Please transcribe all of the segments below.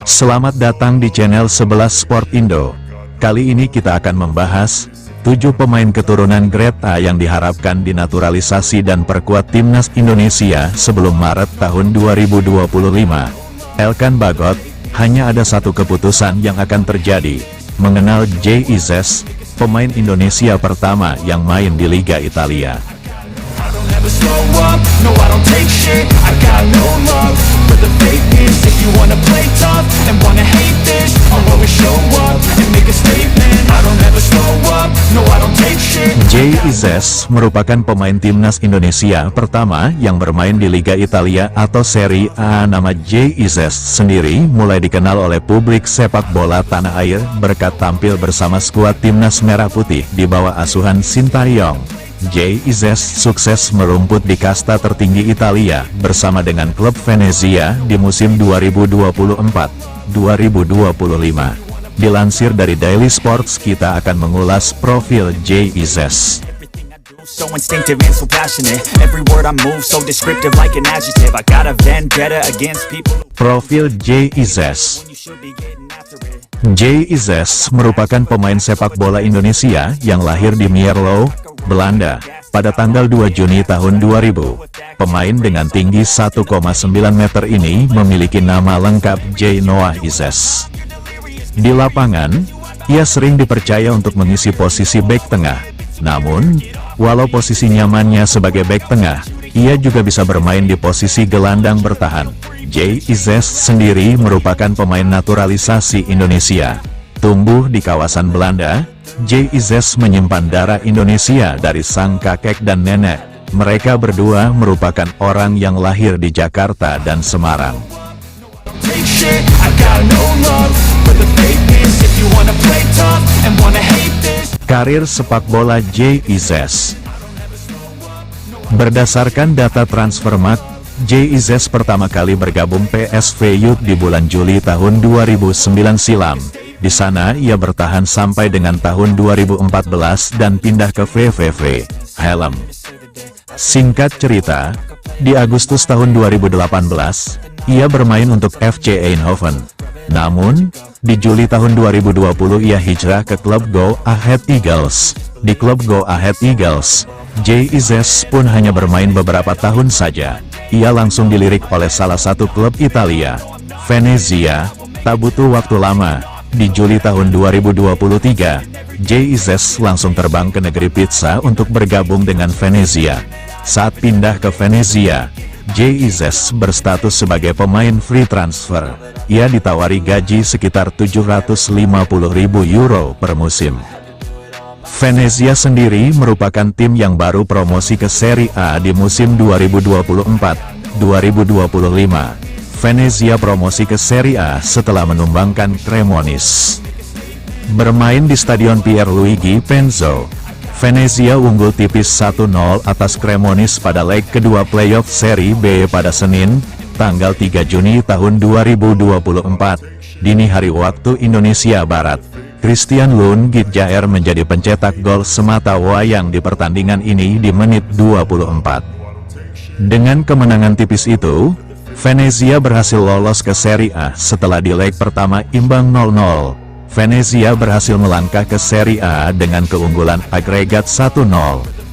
Selamat datang di channel 11 Sport Indo. Kali ini kita akan membahas 7 pemain keturunan Grade A yang diharapkan dinaturalisasi dan perkuat timnas Indonesia sebelum Maret tahun 2025. Elkan Bagot, hanya ada satu keputusan yang akan terjadi, mengenal Jay Izzes, pemain Indonesia pertama yang main di Liga Italia. Jay Izzes merupakan pemain timnas Indonesia pertama yang bermain di Liga Italia atau Serie A. Nama Jay Izzes sendiri mulai dikenal oleh publik sepak bola tanah air berkat tampil bersama skuad timnas Merah Putih di bawah asuhan Sintayong. Jay Izzes sukses merumput di kasta tertinggi Italia bersama dengan klub Venezia di musim 2024-2025. Dilansir dari Daily Sports, kita akan mengulas profil Jay Izzes. So instinctive and so passionate. Every word I move so descriptive like an adjective. I got a vendetta against people. Profil Jay Izzes. Jay Izzes merupakan pemain sepak bola Indonesia yang lahir di Mierlo, Belanda, pada tanggal 2 Juni tahun 2000. Pemain dengan tinggi 1,9 meter ini memiliki nama lengkap Jay Noah Izzes. Di lapangan, ia sering dipercaya untuk mengisi posisi bek tengah. Namun, walau posisi nyamannya sebagai bek tengah, ia juga bisa bermain di posisi gelandang bertahan. Jay Izzes sendiri merupakan pemain naturalisasi Indonesia. Tumbuh di kawasan Belanda, Jay Izzes menyimpan darah Indonesia dari sang kakek dan nenek. Mereka berdua merupakan orang yang lahir di Jakarta dan Semarang. Karir sepak bola Jay Izzes. Berdasarkan data Transfermarkt, Jay Izzes pertama kali bergabung PSV Youth di bulan Juli tahun 2009 silam. Di sana ia bertahan sampai dengan tahun 2014 dan pindah ke VVV Helm. Singkat cerita, di Agustus tahun 2018, ia bermain untuk FC Eindhoven. Namun, di Juli tahun 2020 ia hijrah ke klub Go Ahead Eagles. Di klub Go Ahead Eagles, Jay Izzes pun hanya bermain beberapa tahun saja. Ia langsung dilirik oleh salah satu klub Italia, Venezia. Tak butuh waktu lama, di Juli tahun 2023, Jay Izzes langsung terbang ke negeri pizza untuk bergabung dengan Venezia. Saat pindah ke Venezia, Jay Izzes berstatus sebagai pemain free transfer. Ia ditawari gaji sekitar 750.000 euro per musim. Venezia sendiri merupakan tim yang baru promosi ke Serie A di musim 2024-2025. Venezia promosi ke Serie A setelah menumbangkan Cremonese. Bermain di Stadion Pierluigi Penzo, Venezia unggul tipis 1-0 atas Cremonese pada leg kedua playoff Serie B pada Senin, tanggal 3 Juni tahun 2024, dini hari waktu Indonesia Barat. Christian Lundgit Jaer menjadi pencetak gol semata wayang di pertandingan ini di menit 24. Dengan kemenangan tipis itu, Venezia berhasil lolos ke Serie A setelah di leg pertama imbang 0-0. Venezia berhasil melangkah ke Serie A dengan keunggulan agregat 1-0.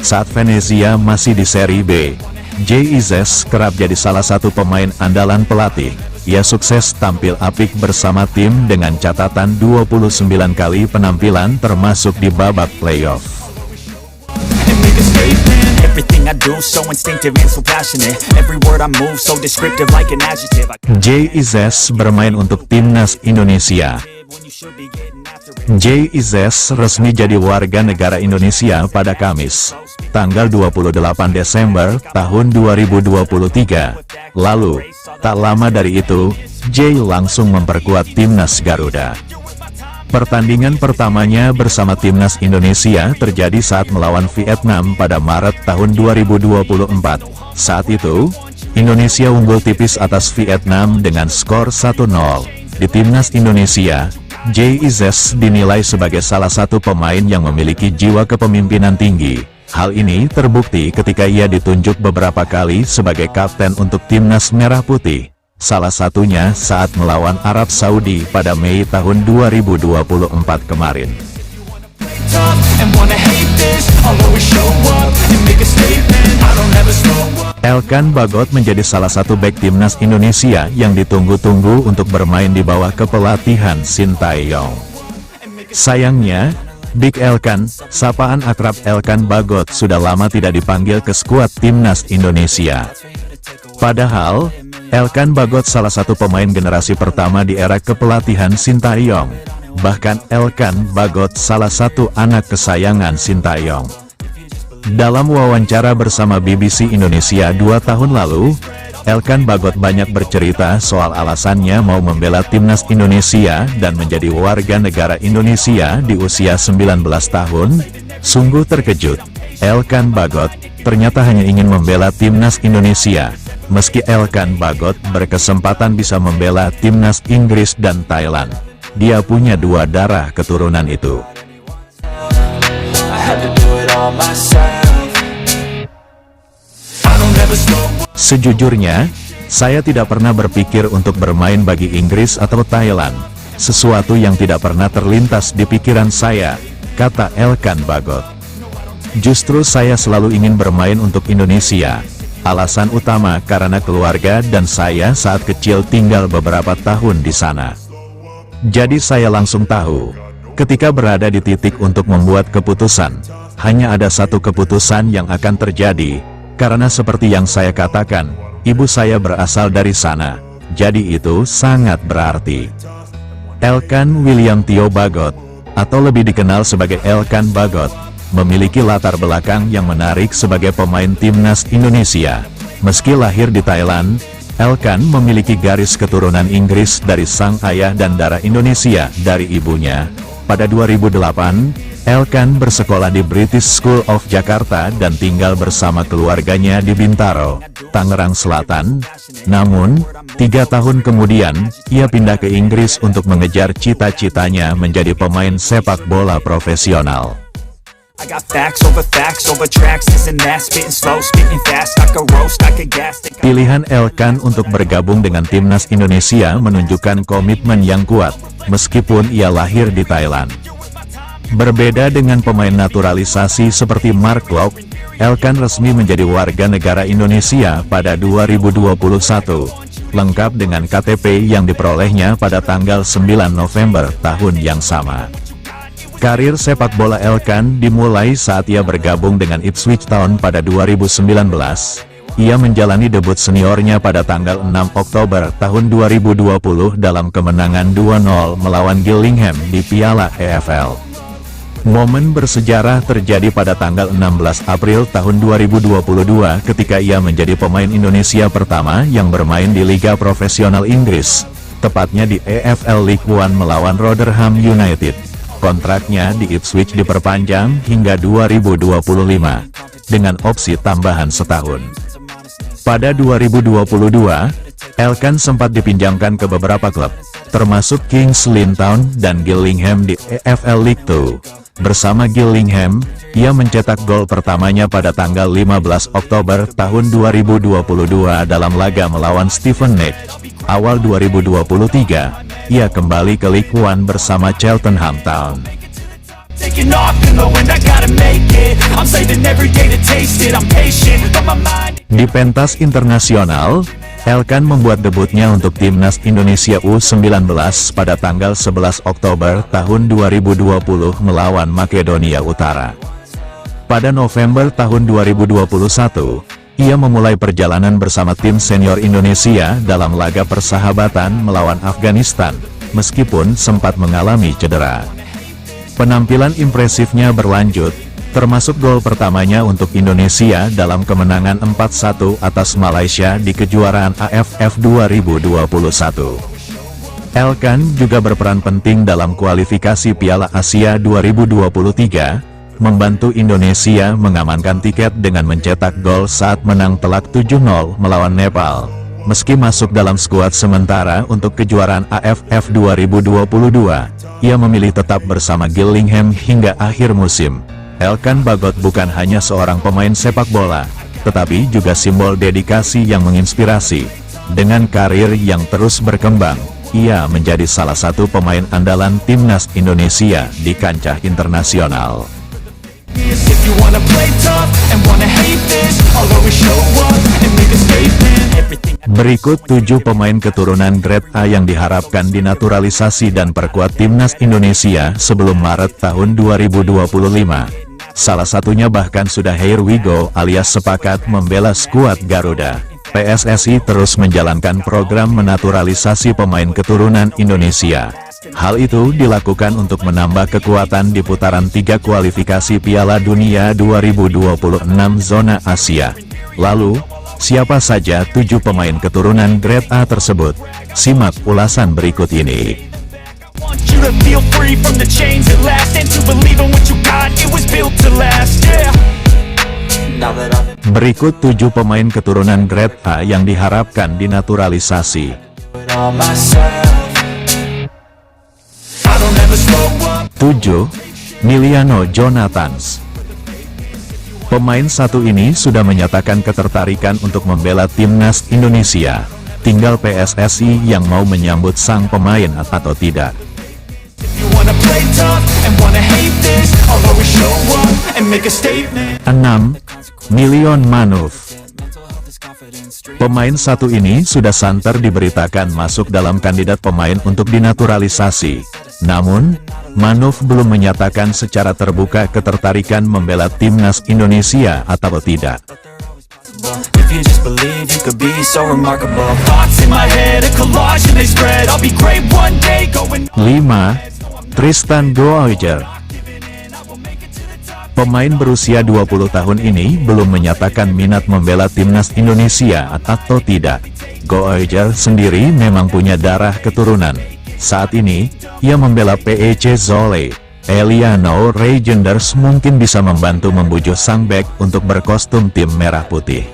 Saat Venezia masih di Serie B, Jay Izzes kerap jadi salah satu pemain andalan pelatih. Ia sukses tampil apik bersama tim dengan catatan 29 kali penampilan termasuk di babak playoff. Jay Izzes bermain untuk timnas Indonesia. Jay Izzes resmi jadi warga negara Indonesia pada Kamis, tanggal 28 Desember tahun 2023. Lalu, tak lama dari itu, Jay langsung memperkuat timnas Garuda. Pertandingan pertamanya bersama timnas Indonesia terjadi saat melawan Vietnam pada Maret tahun 2024. Saat itu, Indonesia unggul tipis atas Vietnam dengan skor 1-0. Di timnas Indonesia, Jay Izzes dinilai sebagai salah satu pemain yang memiliki jiwa kepemimpinan tinggi. Hal ini terbukti ketika ia ditunjuk beberapa kali sebagai kapten untuk timnas Merah Putih. salah satunya saat melawan Arab Saudi pada Mei tahun 2024 kemarin. And wanna hate this, I'll always show up and make a statement. I don't ever slow up. Elkan Bagot menjadi salah satu bek timnas Indonesia yang ditunggu-tunggu untuk bermain di bawah kepelatihan Sintayong. Sayangnya, Big Elkan, sapaan akrab Elkan Bagot sudah lama tidak dipanggil ke skuad timnas Indonesia. Padahal, Elkan Bagot salah satu pemain generasi pertama di era kepelatihan Sintayong. Bahkan Elkan Bagot salah satu anak kesayangan Sintayong. Dalam wawancara bersama BBC Indonesia 2 tahun lalu, Elkan Bagot banyak bercerita soal alasannya mau membela timnas Indonesia dan menjadi warga negara Indonesia di usia 19 tahun. Sungguh terkejut, Elkan Bagot ternyata hanya ingin membela timnas Indonesia. Meski Elkan Bagot berkesempatan bisa membela timnas Inggris dan Thailand, dia punya 2 darah keturunan itu. Sejujurnya, saya tidak pernah berpikir untuk bermain bagi Inggris atau Thailand. Sesuatu yang tidak pernah terlintas di pikiran saya, kata Elkan Bagot. Justru saya selalu ingin bermain untuk Indonesia. Alasan utama karena keluarga dan saya saat kecil tinggal beberapa tahun di sana. Jadi saya langsung tahu, ketika berada di titik untuk membuat keputusan, hanya ada satu keputusan yang akan terjadi, karena seperti yang saya katakan, ibu saya berasal dari sana, jadi itu sangat berarti. Elkan William Theo Bagot, atau lebih dikenal sebagai Elkan Bagot, memiliki latar belakang yang menarik sebagai pemain timnas Indonesia. Meski lahir di Thailand, Elkan memiliki garis keturunan Inggris dari sang ayah dan darah Indonesia dari ibunya. Pada 2008, Elkan bersekolah di British School of Jakarta dan tinggal bersama keluarganya di Bintaro, Tangerang Selatan. Namun, 3 tahun kemudian, ia pindah ke Inggris untuk mengejar cita-citanya menjadi pemain sepak bola profesional. I got facts over tracks, this and that, spitting slow, spitting fast, I could roast, I could gas. Pilihan Elkan untuk bergabung dengan timnas Indonesia menunjukkan komitmen yang kuat, meskipun ia lahir di Thailand. Berbeda dengan pemain naturalisasi seperti Mark Locke, Elkan resmi menjadi warga negara Indonesia pada 2021, lengkap dengan KTP yang diperolehnya pada tanggal 9 November tahun yang sama. Karir sepak bola Elkan dimulai saat ia bergabung dengan Ipswich Town pada 2019. Ia menjalani debut seniornya pada tanggal 6 Oktober tahun 2020 dalam kemenangan 2-0 melawan Gillingham di Piala EFL. Momen bersejarah terjadi pada tanggal 16 April tahun 2022 ketika ia menjadi pemain Indonesia pertama yang bermain di Liga Profesional Inggris, tepatnya di EFL League One melawan Rotherham United. Kontraknya di Ipswich diperpanjang hingga 2025, dengan opsi tambahan setahun. Pada 2022, Elkan sempat dipinjamkan ke beberapa klub, termasuk Kings Lynn Town dan Gillingham di EFL League 2. Bersama Gillingham, ia mencetak gol pertamanya pada tanggal 15 Oktober tahun 2022 dalam laga melawan Stevenage. Awal 2023, ia kembali ke League One bersama Cheltenham Town. Di pentas internasional, Elkan membuat debutnya untuk timnas Indonesia U19 pada tanggal 11 Oktober tahun 2020 melawan Makedonia Utara. Pada November tahun 2021, ia memulai perjalanan bersama tim senior Indonesia dalam laga persahabatan melawan Afghanistan, meskipun sempat mengalami cedera. Penampilan impresifnya berlanjut, termasuk gol pertamanya untuk Indonesia dalam kemenangan 4-1 atas Malaysia di kejuaraan AFF 2021. Elkan juga berperan penting dalam kualifikasi Piala Asia 2023, membantu Indonesia mengamankan tiket dengan mencetak gol saat menang telak 7-0 melawan Nepal. Meski masuk dalam skuad sementara untuk kejuaraan AFF 2022, ia memilih tetap bersama Gillingham hingga akhir musim. Elkan Bagot bukan hanya seorang pemain sepak bola, tetapi juga simbol dedikasi yang menginspirasi. Dengan karir yang terus berkembang, ia menjadi salah satu pemain andalan timnas Indonesia di kancah internasional. If you wanna play tough and wanna hate this, I'll always show up and make a statement. Everything Berikut 7 pemain keturunan grade A yang diharapkan dinaturalisasi dan perkuat timnas Indonesia sebelum Maret tahun 2025. Salah satunya bahkan sudah here we go alias sepakat membela skuad Garuda. PSSI terus menjalankan program menaturalisasi pemain keturunan Indonesia. Hal itu dilakukan untuk menambah kekuatan di putaran 3 kualifikasi Piala Dunia 2026 zona Asia. Lalu, siapa saja 7 pemain keturunan grade A tersebut? Simak ulasan berikut ini. want you to feel free from the chains at last, and to believe in what you got, it was built to last, yeah. Now that I'm Berikut 7 pemain keturunan grade A yang diharapkan dinaturalisasi. on myself, I don't ever slow up. 7. Miliano Jonathans. Pemain satu ini sudah menyatakan ketertarikan untuk membela timnas Indonesia. Tinggal PSSI yang mau menyambut sang pemain atau tidak. If you wanna play tough and wanna hate this, I'll always show up and make a statement. 6. Milion Manuf. Pemain satu ini sudah santer diberitakan masuk dalam kandidat pemain untuk dinaturalisasi. Namun, Manuf belum menyatakan secara terbuka ketertarikan membela timnas Indonesia atau tidak. If you just believe you could be so remarkable. Thoughts in my head, a collage and they spread. I'll be great one day going. 5. Tristan Goiger. Pemain berusia 20 tahun ini belum menyatakan minat membela timnas Indonesia atau tidak. Goiger sendiri memang punya darah keturunan. Saat ini, ia membela PEC Zwolle. Eliano Reijenders mungkin bisa membantu membujuk sang bek untuk berkostum tim merah putih.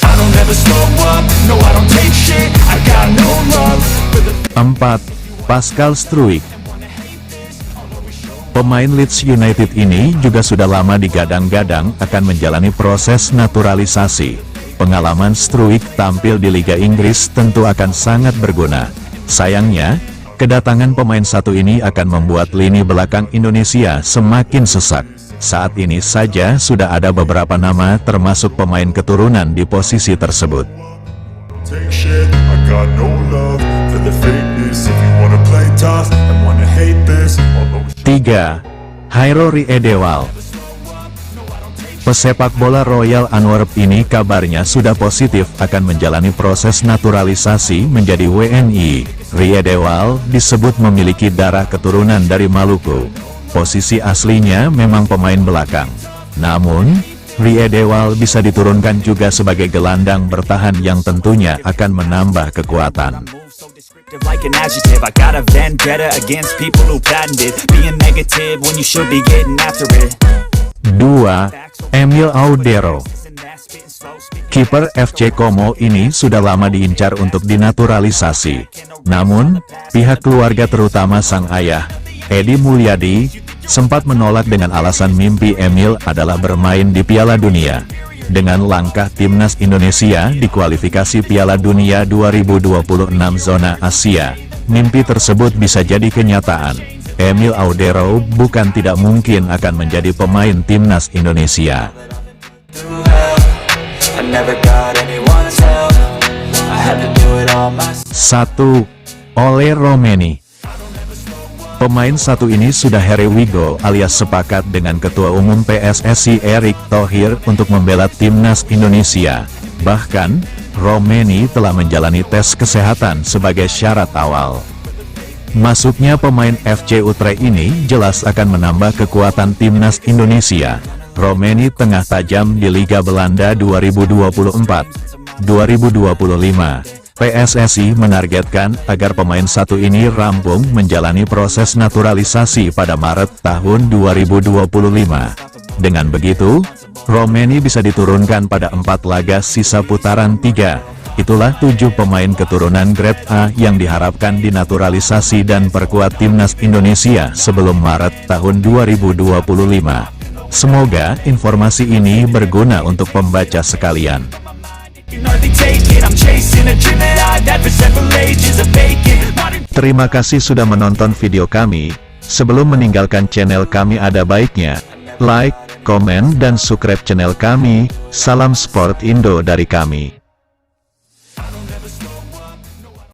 I don't ever slow up, no I don't take shit. I got no love for the 4. Pascal Struijk. Pemain Leeds United ini juga sudah lama digadang-gadang akan menjalani proses naturalisasi. Pengalaman Struijk tampil di Liga Inggris tentu akan sangat berguna. Sayangnya, kedatangan pemain satu ini akan membuat lini belakang Indonesia semakin sesak. Saat ini saja sudah ada beberapa nama termasuk pemain keturunan di posisi tersebut. Take shit, I got no love for the fakeness. If you wanna play tough and wanna hate this, I'll always 3. Hairo Riedewald. Pesepak bola Royal Antwerp ini kabarnya sudah positif akan menjalani proses naturalisasi menjadi WNI. Riedewald disebut memiliki darah keturunan dari Maluku. Posisi aslinya memang pemain belakang. Namun, Riedewald bisa diturunkan juga sebagai gelandang bertahan yang tentunya akan menambah kekuatan. so descriptive like an adjective. I got a vendetta against people who patented being negative when you should be getting after it. 2. Emil Audero. Kiper FC Como ini sudah lama diincar untuk dinaturalisasi. Namun, pihak keluarga terutama sang ayah, Edi Mulyadi, sempat menolak dengan alasan mimpi Emil adalah bermain di Piala Dunia. Dengan langkah timnas Indonesia di kualifikasi Piala Dunia 2026 zona Asia, mimpi tersebut bisa jadi kenyataan. Emil Audero bukan tidak mungkin akan menjadi pemain timnas Indonesia. I never got anyone's help. I had to do it all myself. 1. Ole Romeni. Pemain satu ini sudah here we go alias sepakat dengan Ketua Umum PSSI Erick Thohir untuk membela timnas Indonesia. Bahkan, Romeni telah menjalani tes kesehatan sebagai syarat awal. Masuknya pemain FC Utrecht ini jelas akan menambah kekuatan timnas Indonesia. Romeni tengah tajam di Liga Belanda 2024-2025. PSSI menargetkan agar pemain satu ini rampung menjalani proses naturalisasi pada Maret tahun 2025. Dengan begitu, Romeni bisa diturunkan pada 4 laga sisa putaran 3. Itulah 7 pemain keturunan grade A yang diharapkan dinaturalisasi dan perkuat timnas Indonesia sebelum Maret tahun 2025. Semoga informasi ini berguna untuk pembaca sekalian. Hardly take it, I'm chasing a dream that I've had for several ages, a vacant modern. Terima kasih sudah menonton video kami. Sebelum meninggalkan channel kami ada baiknya like, komen dan subscribe channel kami. Salam Sport Indo dari kami.